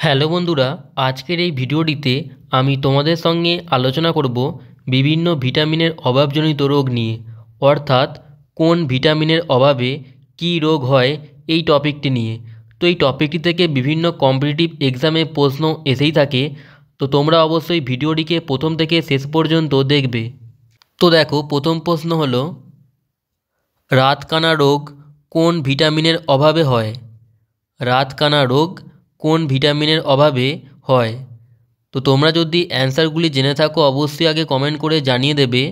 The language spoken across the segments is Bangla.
হ্যালো বন্ধুরা, আজকের এই ভিডিওটিতে আমি তোমাদের সঙ্গে আলোচনা করব বিভিন্ন ভিটামিনের অভাবজনিত রোগ নিয়ে, অর্থাৎ কোন ভিটামিনের অভাবে কী রোগ হয় এই টপিকটি নিয়ে। তো এই টপিকটি থেকে বিভিন্ন কম্পিটিটিভ এক্সামে প্রশ্ন এসেই থাকে, তো তোমরা অবশ্যই ভিডিওটিকে প্রথম থেকে শেষ পর্যন্ত দেখবে। তো দেখো, প্রথম প্রশ্ন হলো, রাতকানা রোগ কোন ভিটামিনের অভাবে হয়? রাতকানা রোগ কোন ভিটামিনের অভাবে হয়? তো তোমরা যদি অ্যান্সারগুলি জেনে থাকো অবশ্যই আগে কমেন্ট করে জানিয়ে দেবে।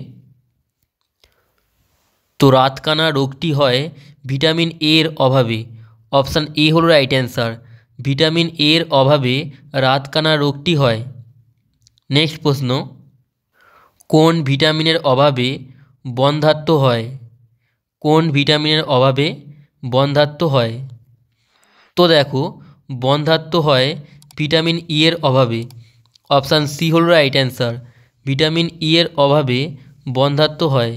তো রাতকানা রোগটি হয় ভিটামিন এ এর অভাবে। অপশান এ হলো রাইট অ্যান্সার। ভিটামিন এ এর অভাবে রাতকানা রোগটি হয়। নেক্সট প্রশ্ন, কোন ভিটামিনের অভাবে বন্ধ্যাত্ব হয়? কোন ভিটামিনের অভাবে বন্ধ্যাত্ব হয়? তো দেখো, বন্ধ্যাত্ব হয় ভিটামিন ই এর অভাবে। অপশান সি হল রাইট অ্যান্সার। ভিটামিন ই এর অভাবে বন্ধ্যাত্ব হয়।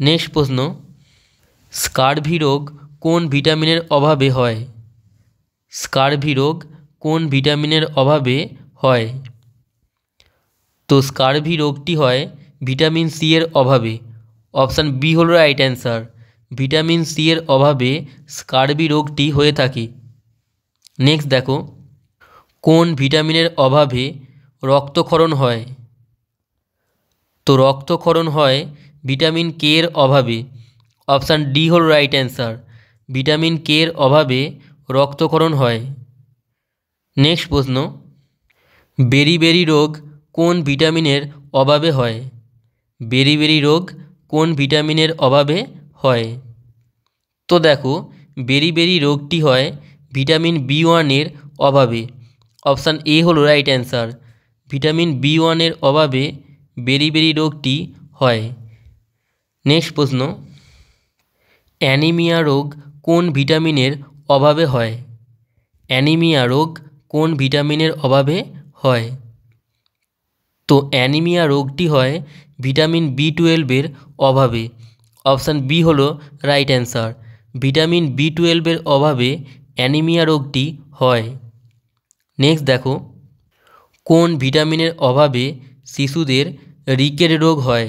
নেক্সট প্রশ্ন, স্কারভি রোগ কোন ভিটামিনের অভাবে হয়? স্কারভি রোগ কোন ভিটামিনের অভাবে হয়? তো স্কারভি রোগটি হয় ভিটামিন সি এর অভাবে। অপশান বি হল রাইট অ্যান্সার। ভিটামিন সি এর অভাবে স্কারভি রোগটি হয়ে থাকে। নেক্সট দেখো, কোন ভিটামিনের অভাবে রক্তক্ষরণ হয়? তো রক্তক্ষরণ হয় ভিটামিন কে এর অভাবে। অপশান ডি হল রাইট অ্যান্সার। ভিটামিন কে এর অভাবে রক্তক্ষরণ হয়। নেক্সট প্রশ্ন, বেরিবেরি রোগ কোন ভিটামিনের অভাবে হয়? বেরিবেরি রোগ কোন ভিটামিনের অভাবে হয়? তো দেখো, বেরিবেরি রোগটি হয় ভিটামিন বি ওয়ানের অভাবে। অপশান এ হলো রাইট অ্যান্সার। ভিটামিন বি ওয়ানের অভাবে বেরিবেরি রোগটি হয়। নেক্সট প্রশ্ন, অ্যানিমিয়া রোগ কোন ভিটামিনের অভাবে হয়? অ্যানিমিয়া রোগ কোন ভিটামিনের অভাবে হয়? তো অ্যানিমিয়া রোগটি হয় ভিটামিন বি12-এর অভাবে। অপশান বি হলো রাইট অ্যান্সার। ভিটামিন বি12-এর অভাবে অ্যানিমিয়া রোগটি হয়। নেক্সট দেখো, কোন ভিটামিনের অভাবে শিশুদের রিকেট রোগ হয়?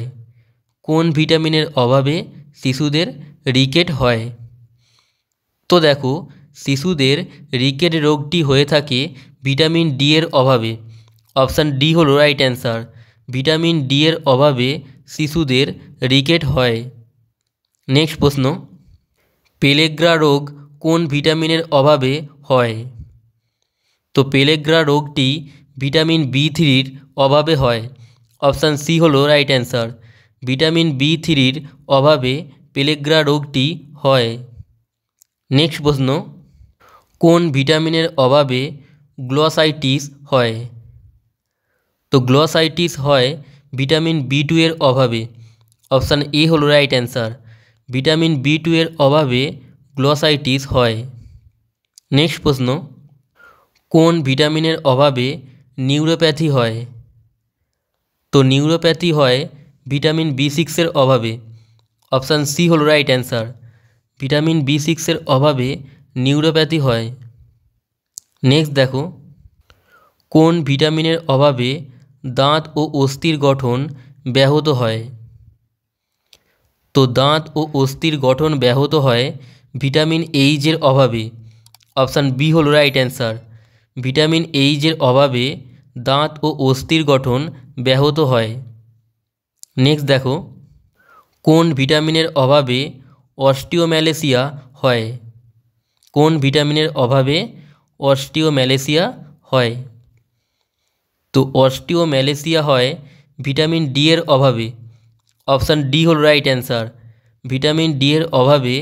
কোন ভিটামিনের অভাবে শিশুদের রিকেট হয়? তো দেখো, শিশুদের রিকেট রোগটি হয়ে থাকে ভিটামিন ডি এর অভাবে। অপশান ডি হলো রাইট অ্যান্সার। ভিটামিন ডি এর অভাবে শিশুদের রিকেট হয়। নেক্সট প্রশ্ন, পেলেগ্রা রোগ কোন ভিটামিনের অভাবে হয়? তো পেলেগ্রা রোগটি ভিটামিন বি3-র অভাবে হয়। অপশান সি হলো রাইট অ্যান্সার। ভিটামিন বি3-র অভাবে পেলেগ্রা রোগটি হয়। নেক্সট প্রশ্ন, কোন ভিটামিনের অভাবে গ্লসাইটিস হয়? তো গ্লসাইটিস হয় ভিটামিন বি2-এর অভাবে। অপশান এ হলো রাইট অ্যান্সার। ভিটামিন বি2-এর অভাবে গ্লসাইটিস হয়। নেক্সট প্রশ্ন, কোন ভিটামিনের অভাবে নিউরোপ্যাথি হয়? তো নিউরোপ্যাথি হয় ভিটামিন বি6-এর অভাবে। অপশান সি হলো রাইট অ্যান্সার। ভিটামিন বি6-এর অভাবে নিউরোপ্যাথি হয়। নেক্সট দেখো, কোন ভিটামিনের অভাবে দাঁত ও অস্থির গঠন ব্যাহত হয়? তো দাঁত ও অস্থির গঠন ব্যাহত হয় ভিটামিন এইচের অভাবে। অপশান বি হলো রাইট অ্যান্সার। ভিটামিন এইচের অভাবে দাঁত ও অস্থির গঠন ব্যাহত হয়। নেক্সট দেখো, কোন ভিটামিনের অভাবে অস্টিওম্যালেসিয়া হয়? কোন ভিটামিনের অভাবে অস্টিওম্যালেসিয়া হয়? তো অস্টিওম্যালেসিয়া হয় ভিটামিন ডি এর অভাবে। অপশান ডি হল রাইট অ্যান্সার। ভিটামিন ডি এর অভাবে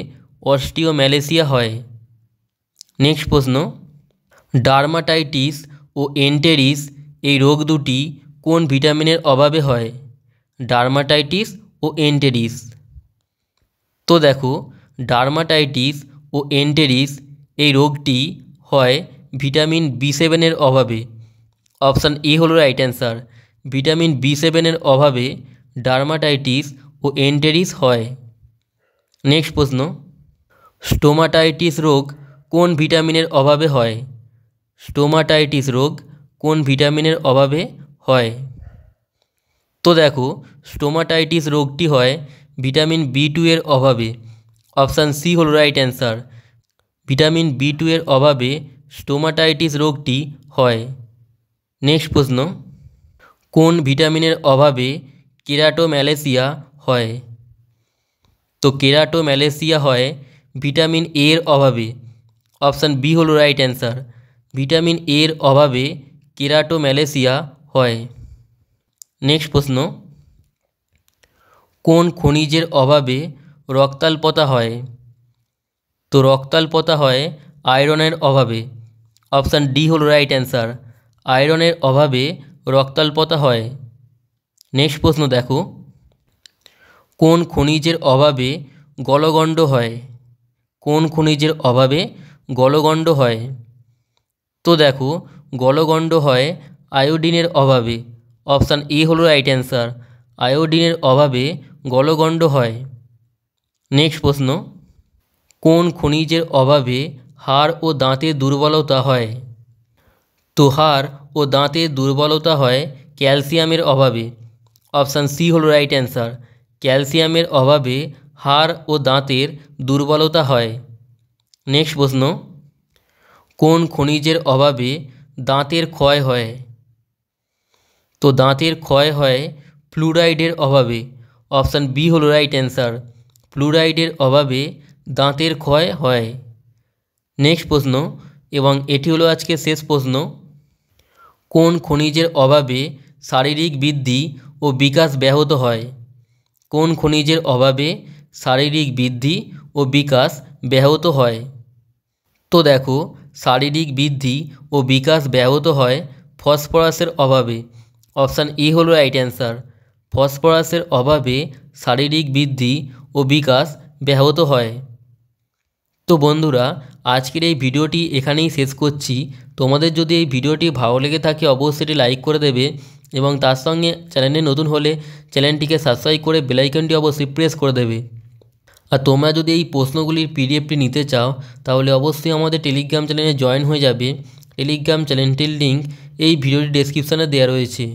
অস্টিওম্যালেসিয়া হয়। নেক্সট প্রশ্ন, ডার্মাটাইটিস ও এন্টেরিস এই রোগ দুটি কোন ভিটামিনের অভাবে হয়? ডার্মাটাইটিস ও এন্টেরিস। তো দেখো, ডার্মাটাইটিস ও এন্টেরিস এই রোগটি হয় ভিটামিন বি7-এর অভাবে। অপশান এ হলো রাইট অ্যান্সার। ভিটামিন বি7-এর অভাবে ডার্মাটাইটিস ও এন্টেরিস হয়। নেক্সট প্রশ্ন, স্টোমাটাইটিস রোগ কোন ভিটামিনের অভাবে হয়? স্টোমাটাইটিস রোগ কোন ভিটামিনের অভাবে হয়? তো দেখো, স্টোমাটাইটিস রোগটি হয় ভিটামিন বি2 এর অভাবে। অপশান সি হল রাইট অ্যান্সার। ভিটামিন বি2 এর অভাবে স্টোমাটাইটিস রোগটি হয়। নেক্সট প্রশ্ন, কোন ভিটামিনের অভাবে কেরাটোম্যালেসিয়া হয়? তো কেরাটোম্যালেসিয়া হয় ভিটামিন এর অভাবে। অপশান বি হল রাইট অ্যান্সার। ভিটামিন এর অভাবে কেরাটোম্যালেসিয়া হয়। নেক্সট প্রশ্ন, কোন খনিজের অভাবে রক্তাল্পতা হয়? তো রক্তাল্পতা হয় আয়রনের অভাবে। অপশান ডি হল রাইট অ্যান্সার। আয়রনের অভাবে রক্তাল্পতা হয়। নেক্সট প্রশ্ন দেখো, কোন খনিজের অভাবে গলগণ্ড হয়? কোন খনিজের অভাবে গলগণ্ড হয়? তো দেখো, গলগণ্ড হয় আয়োডিনের অভাবে। অপশান এ হল রাইট অ্যান্সার। আয়োডিনের অভাবে গলগণ্ড হয়। নেক্সট প্রশ্ন, কোন খনিজের অভাবে হাড় ও দাঁতের দুর্বলতা হয়? তো হাড় ও দাঁতের দুর্বলতা হয় ক্যালসিয়ামের অভাবে। অপশান সি হল রাইট অ্যান্সার। ক্যালসিয়ামের অভাবে হাড় ও দাঁতের দুর্বলতা হয়। নেক্সট প্রশ্ন, কোন খনিজের অভাবে দাঁতের ক্ষয় হয়? তো দাঁতের ক্ষয় হয় ফ্লুরাইডের অভাবে। অপশান বি হল রাইট অ্যান্সার। ফ্লুরাইডের অভাবে দাঁতের ক্ষয় হয়। নেক্সট প্রশ্ন, এবং এটি হলো আজকে শেষ প্রশ্ন, কোন খনিজের অভাবে শারীরিক বৃদ্ধি ও বিকাশ ব্যাহত হয়? কোন খনিজের অভাবে শারীরিক বৃদ্ধি ও বিকাশ ব্যাহত হয়? তো দেখো, শারীরিক বৃদ্ধি ও বিকাশ ব্যাহত হয় ফসফরাসের অভাবে। অপশান এ হল রাইট অ্যান্সার। ফসফরাসের অভাবে শারীরিক বৃদ্ধি ও বিকাশ ব্যাহত হয়। তো বন্ধুরা, আজকের এই ভিডিওটি এখানেই শেষ করছি। তোমাদের যদি এই ভিডিওটি ভালো লেগে থাকে অবশ্যই এটি লাইক করে দেবে এবং তার সঙ্গে চ্যানেলে নতুন হলে চ্যানেলটিকে সাবস্ক্রাইব করে বেল আইকনটি অবশ্যই প্রেস করে দেবে। আর তোমরা যদি এই প্রশ্নগুলির পিডিএফটি নিতে চাও তাহলে অবশ্যই আমাদের টেলিগ্রাম চ্যানেলে জয়েন হয়ে যাবে। টেলিগ্রাম চ্যানেলটির লিঙ্ক এই ভিডিওটির ডেসক্রিপশানে দেওয়া রয়েছে।